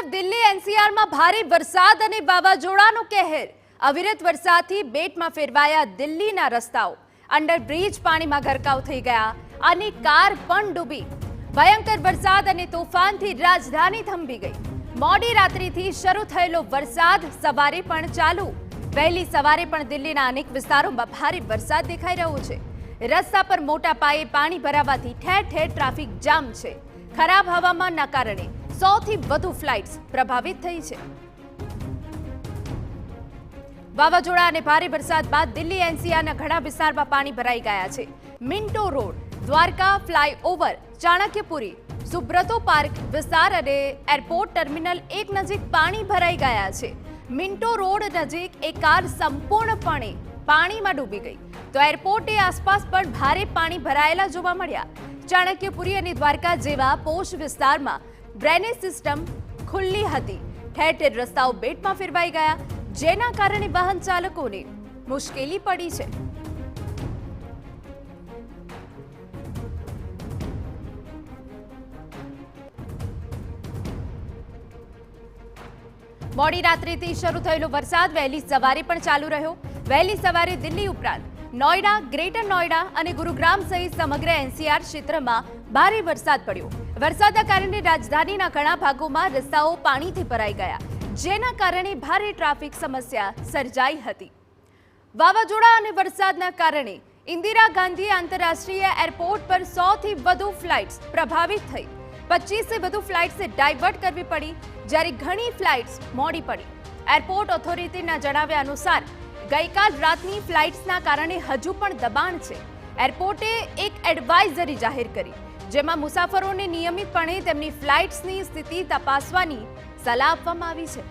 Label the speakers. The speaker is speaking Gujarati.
Speaker 1: તરફ દિલ્હી એનસીઆરમાં ભારે વરસાદ અને વાવાઝોડાનો કહેર. અવિરત વરસાદથી બેટમાં ફેરવાયા દિલ્હીના રસ્તાઓ. અંડરબ્રિજ પાણીમાં ગરકાવ થઈ ગયા અને કાર પણ ડૂબી. ભયંકર વરસાદ અને તોફાનથી રાજધાની થંભી ગઈ. મોડી રાત્રિથી શરૂ થયેલો વરસાદ સવારે પણ ચાલુ. વહેલી સવારે પણ દિલ્હીના અનેક વિસ્તારોમાં ભારે વરસાદ દેખાઈ રહ્યો છે. રસ્તા પર મોટા પાયે પાણી ભરાવાથી ઠેર ઠેર ટ્રાફિક જામ છે. ખરાબ હવામાનના કારણે 100 થી વધુ ફ્લાઇટ્સ પ્રભાવિત થઈ છે. વાવાઝોડા અને ભારે વરસાદ બાદ દિલ્હી એનસીઆરના ઘણા વિસ્તારમાં પાણી ભરાઈ ગયા છે. Minto road, Dwarka flyover, Chanakyapuri, Subroto park વિસ્તાર અને એરપોર્ટ ટર્મિનલ 1 નજીક પાણી ભરાઈ ગયા છે. મિન્ટો રોડ નજીક એક કાર સંપૂર્ણપણે પાણીમાં ડૂબી ગઈ, તો એરપોર્ટની આસપાસ પણ ભારે પાણી ભરાયેલા જોવા મળ્યા. ચાણક્યપુરી અને દ્વારકા જેવા પોશ વિસ્તારમાં ડ્રેનેજ સિસ્ટમ ખુલ્લી હતી. ઠેર ઠેર રસ્તાઓ બેટમાં ફેરવાઈ ગયા, જેના કારણે વાહન ચાલકોને મુશ્કેલી પડી છે. મોડી રાત્રિથી શરૂ થયેલો વરસાદ વહેલી સવારે પણ ચાલુ રહ્યો. વહેલી સવારે દિલ્હી ઉપરાંત નોઈડા, ગ્રેટર નોઈડા અને ગુરુગ્રામ સહિત સમગ્ર એનસીઆર ક્ષેત્રમાં ભારે વરસાદ પડ્યો. વરસાદના કારણે રાજધાનીના ઘણા ભાગોમાં રસ્તાઓ પાણીથી ભરાઈ ગયા, જેના કારણે ભારે ટ્રાફિક સમસ્યા સર્જાઈ હતી. વાવાઝોડા અને વરસાદના કારણે ઇન્દિરા ગાંધી આંતરરાષ્ટ્રીય એરપોર્ટ પર 100 થી વધુ ફ્લાઇટ્સ પ્રભાવિત થઈ. 25 થી વધુ ફ્લાઇટ્સે ડાયવર્ટ કરવી પડી, જ્યારે ઘણી ફ્લાઇટ્સ મોડી પડી. એરપોર્ટ ઓથોરિટીના જણાવ્યા અનુસાર ગઈકાલ રાતની ફ્લાઇટ્સના કારણે હજુ પણ દબાણ છે. એરપોર્ટે એક એડવાઇઝરી જાહેર કરી, જેમાં મુસાફરોને નિયમિતપણે તેમની ફ્લાઇટ્સની સ્થિતિ તપાસવાની સલાહ આપવામાં આવી છે.